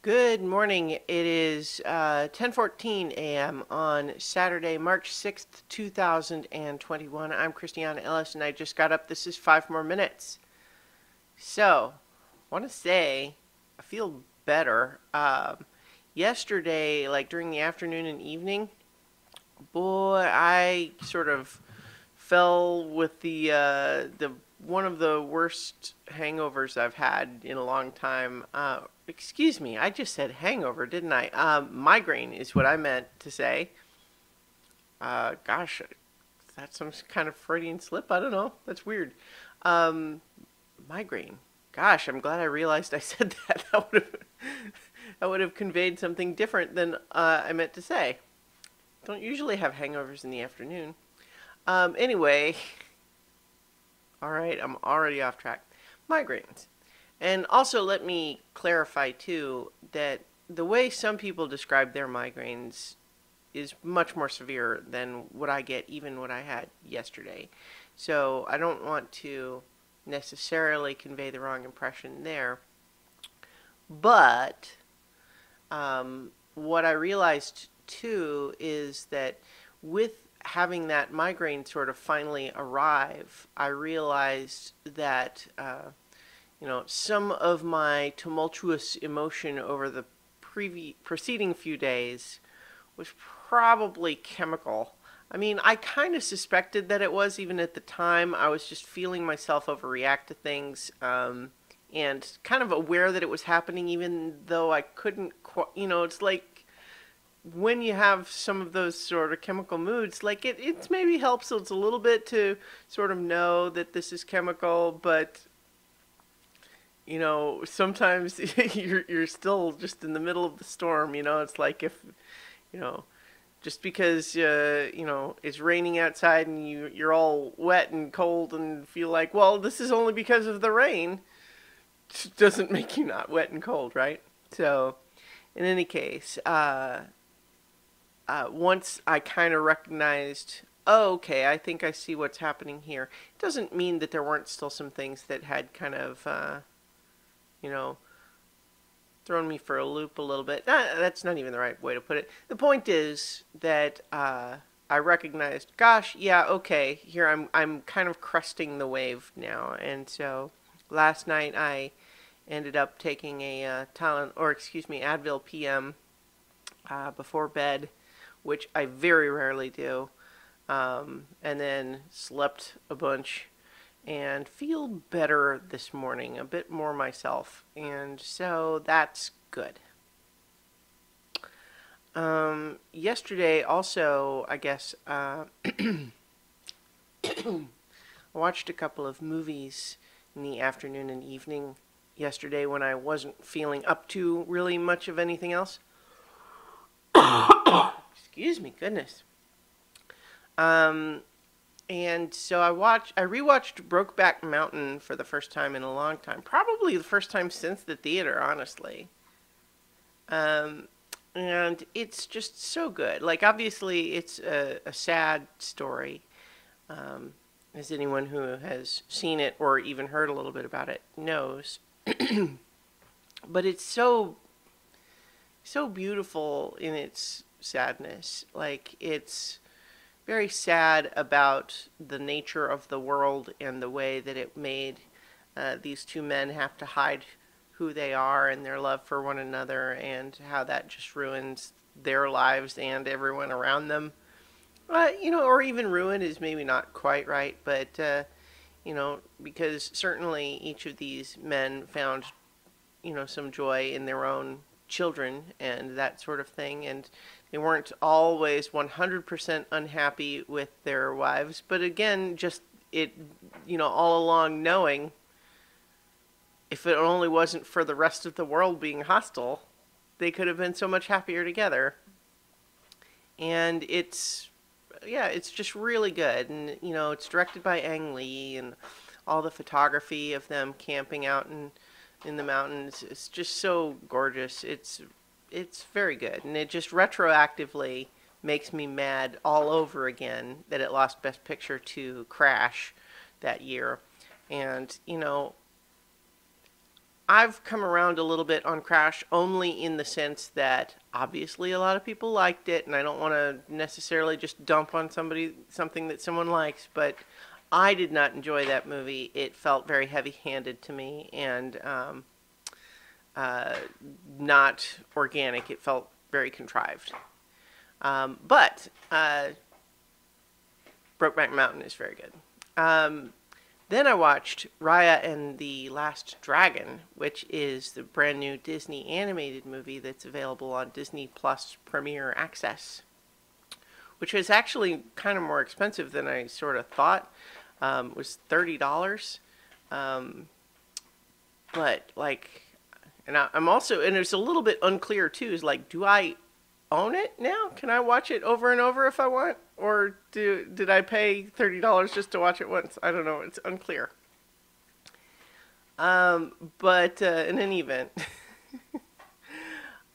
Good morning. It is 10:14 a.m. on Saturday, March 6th, 2021. I'm Christiana Ellis, and I just got up. This is 5 more minutes. So, want to say I feel better. Yesterday, like during the afternoon and evening, boy, I sort of fell with the one of the worst hangovers I've had in a long time. Excuse me, I just said hangover, didn't I? Migraine is what I meant to say. Gosh, that's some kind of Freudian slip. I don't know. That's weird. Um, Migraine. Gosh, I'm glad I realized I said that. That would have conveyed something different than I meant to say. Don't usually have hangovers in the afternoon. Anyway, all right, I'm already off track. Migraines. And also, let me clarify too that the way some people describe their migraines is much more severe than what I get, even what I had yesterday. So I don't want to necessarily convey the wrong impression there. But what I realized too is that with having that migraine sort of finally arrive, I realized that some of my tumultuous emotion over the preceding few days was probably chemical. I mean, I kind of suspected that it was even at the time. I was just feeling myself overreact to things, and kind of aware that it was happening, even though I couldn't. It's like when you have some of those sort of chemical moods, like it maybe helps it's a little bit to sort of know that this is chemical, but sometimes you're still just in the middle of the storm. It's like if you know just because it's raining outside and you're all wet and cold and feel like, well, this is only because of the rain, doesn't make you not wet and cold, right? So, in any case, once I kind of recognized, oh, okay, I think I see what's happening here. It doesn't mean that there weren't still some things that had kind of, you know, thrown me for a loop a little bit. That's not even the right way to put it. The point is that I recognized, gosh, yeah, okay, here I'm kind of cresting the wave now, and so last night I ended up taking a Advil PM before bed, which I very rarely do, and then slept a bunch and feel better this morning, a bit more myself, and so that's good. Yesterday also, I guess, I watched a couple of movies in the afternoon and evening yesterday when I wasn't feeling up to really much of anything else. Excuse me, goodness. Um, and so I rewatched Brokeback Mountain for the first time in a long time. Probably the first time since the theater, honestly. Um, and it's just so good. Like, obviously, it's a sad story. Um, as anyone who has seen it or even heard a little bit about it knows. But it's so beautiful in its sadness. Like, it's very sad about the nature of the world and the way that it made these two men have to hide who they are and their love for one another, and how that just ruins their lives and everyone around them. Or even ruin is maybe not quite right, but because certainly each of these men found some joy in their own children and that sort of thing, and they weren't always 100% unhappy with their wives, but again, just it, all along knowing if it only wasn't for the rest of the world being hostile, they could have been so much happier together. And it's just really good, and it's directed by Ang Lee, and all the photography of them camping out in the mountains, it's just so gorgeous. It's very good, and it just retroactively makes me mad all over again that it lost Best Picture to Crash that year. And I've come around a little bit on Crash only in the sense that obviously a lot of people liked it, and I don't want to necessarily just dump on somebody something that someone likes, but I did not enjoy that movie. It felt very heavy-handed to me and uh, not organic. It felt very contrived. But Brokeback Mountain is very good. Then I watched Raya and the Last Dragon, which is the brand new Disney animated movie that's available on Disney Plus Premier Access, which is actually kind of more expensive than I sort of thought. It was $30. But like, and I'm also, and it's a little bit unclear too, is like, do I own it now? Can I watch it over and over if I want? Or did I pay $30 just to watch it once? I don't know. It's unclear. But in any event,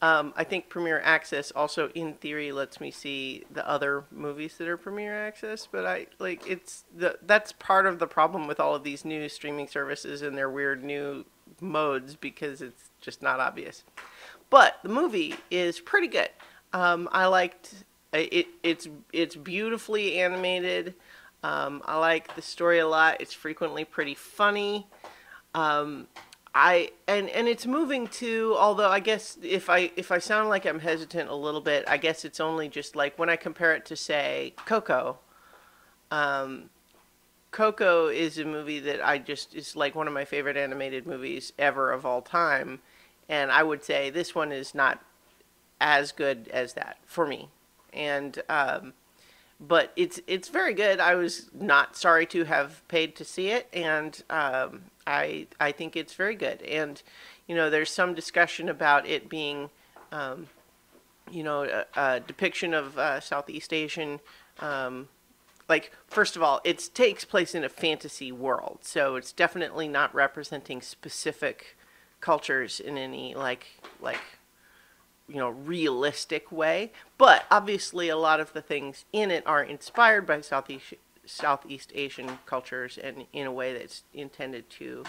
I think Premier Access also, in theory, lets me see the other movies that are Premier Access. But that's part of the problem with all of these new streaming services and their weird new modes, because it's just not obvious. But the movie is pretty good. I liked it. It's beautifully animated. I like the story a lot. It's frequently pretty funny. And it's moving too. Although I guess if I sound like I'm hesitant a little bit, I guess it's only just like when I compare it to, say, Coco. Coco is a movie that is like one of my favorite animated movies ever of all time, and I would say this one is not as good as that for me. And but it's very good. I was not sorry to have paid to see it, and I think it's very good. And there's some discussion about it being a depiction of Southeast Asian. Like, first of all, it takes place in a fantasy world, so it's definitely not representing specific cultures in any realistic way. But obviously, a lot of the things in it are inspired by Southeast Asian cultures, and in a way that's intended to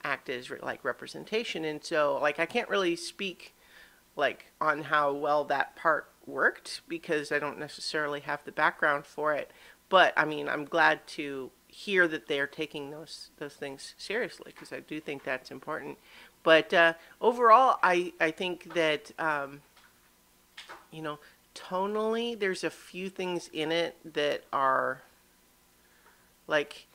act as like representation. And so, like, I can't really speak on how well that part worked because I don't necessarily have the background for it. But I mean, I'm glad to hear that they're taking those things seriously, because I do think that's important. But overall, I think that tonally, there's a few things in it that are like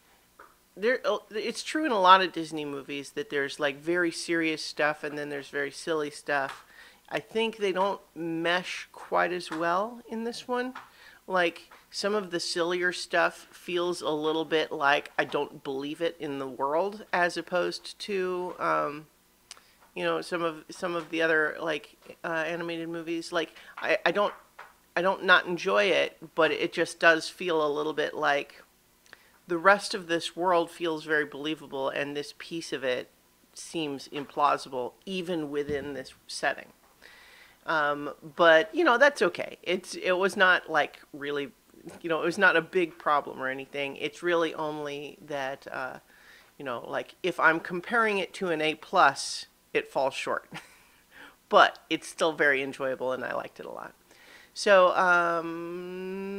it's true in a lot of Disney movies that there's like very serious stuff and then there's very silly stuff. I think they don't mesh quite as well in this one. Like, some of the sillier stuff feels a little bit like I don't believe it in the world, as opposed to some of the other animated movies. Like, I don't not enjoy it, but it just does feel a little bit like the rest of this world feels very believable, and this piece of it seems implausible even within this setting. But that's okay. It was not like really, it was not a big problem or anything. It's really only that, like, if I'm comparing it to an A+, it falls short. But it's still very enjoyable, and I liked it a lot. So,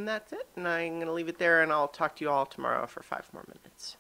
that's it. And I'm going to leave it there, and I'll talk to you all tomorrow for 5 more minutes.